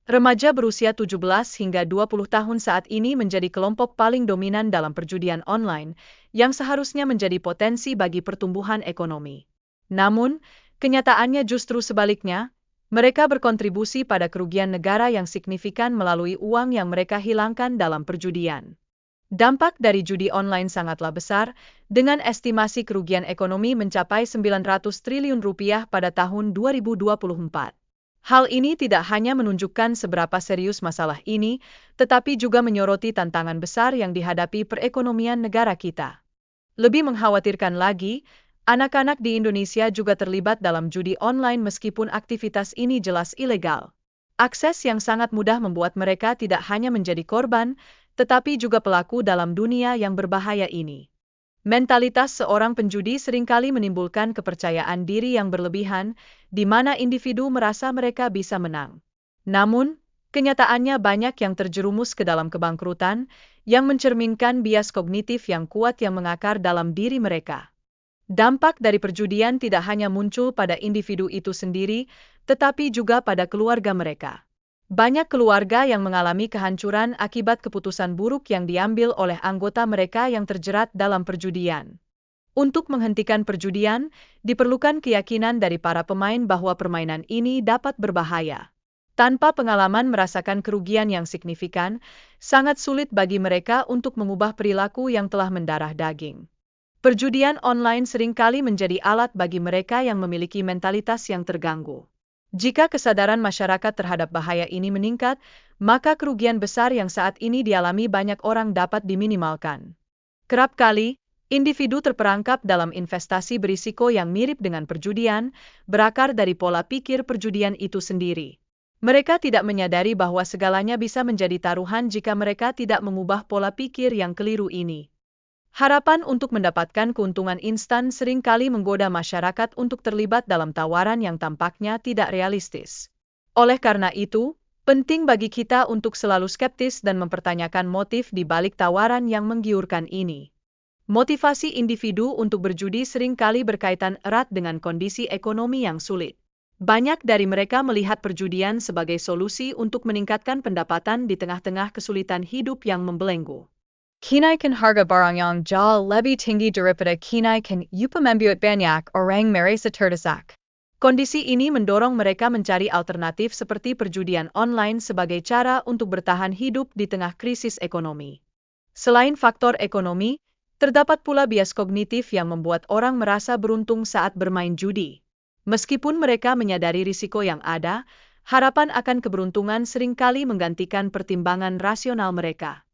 Remaja berusia 17 hingga 20 tahun saat ini menjadi kelompok paling dominan dalam perjudian online, yang seharusnya menjadi potensi bagi pertumbuhan ekonomi. Namun, kenyataannya justru sebaliknya, mereka berkontribusi pada kerugian negara yang signifikan melalui uang yang mereka hilangkan dalam perjudian. Dampak dari judi online sangatlah besar, dengan estimasi kerugian ekonomi mencapai 900 triliun rupiah pada tahun 2024. Hal ini tidak hanya menunjukkan seberapa serius masalah ini, tetapi juga menyoroti tantangan besar yang dihadapi perekonomian negara kita. Lebih mengkhawatirkan lagi, anak-anak di Indonesia juga terlibat dalam judi online meskipun aktivitas ini jelas ilegal. Akses yang sangat mudah membuat mereka tidak hanya menjadi korban, tetapi juga pelaku dalam dunia yang berbahaya ini. Mentalitas seorang penjudi seringkali menimbulkan kepercayaan diri yang berlebihan, di mana individu merasa mereka bisa menang. Namun, kenyataannya banyak yang terjerumus ke dalam kebangkrutan, yang mencerminkan bias kognitif yang kuat yang mengakar dalam diri mereka. Dampak dari perjudian tidak hanya muncul pada individu itu sendiri, tetapi juga pada keluarga mereka. Banyak keluarga yang mengalami kehancuran akibat keputusan buruk yang diambil oleh anggota mereka yang terjerat dalam perjudian. Untuk menghentikan perjudian, diperlukan keyakinan dari para pemain bahwa permainan ini dapat berbahaya. Tanpa pengalaman merasakan kerugian yang signifikan, sangat sulit bagi mereka untuk mengubah perilaku yang telah mendarah daging. Perjudian online seringkali menjadi alat bagi mereka yang memiliki mentalitas yang terganggu. Jika kesadaran masyarakat terhadap bahaya ini meningkat, maka kerugian besar yang saat ini dialami banyak orang dapat diminimalkan. Kerap kali, individu terperangkap dalam investasi berisiko yang mirip dengan perjudian, berakar dari pola pikir perjudian itu sendiri. Mereka tidak menyadari bahwa segalanya bisa menjadi taruhan jika mereka tidak mengubah pola pikir yang keliru ini. Harapan untuk mendapatkan keuntungan instan seringkali menggoda masyarakat untuk terlibat dalam tawaran yang tampaknya tidak realistis. Oleh karena itu, penting bagi kita untuk selalu skeptis dan mempertanyakan motif di balik tawaran yang menggiurkan ini. Motivasi individu untuk berjudi seringkali berkaitan erat dengan kondisi ekonomi yang sulit. Banyak dari mereka melihat perjudian sebagai solusi untuk meningkatkan pendapatan di tengah-tengah kesulitan hidup yang membelenggu. Kinaikan harga barang yang jauh lebih tinggi daripada kinaikan upah membuat banyak orang merasa terdesak. Kondisi ini mendorong mereka mencari alternatif seperti perjudian online sebagai cara untuk bertahan hidup di tengah krisis ekonomi. Selain faktor ekonomi, terdapat pula bias kognitif yang membuat orang merasa beruntung saat bermain judi. Meskipun mereka menyadari risiko yang ada, harapan akan keberuntungan seringkali menggantikan pertimbangan rasional mereka.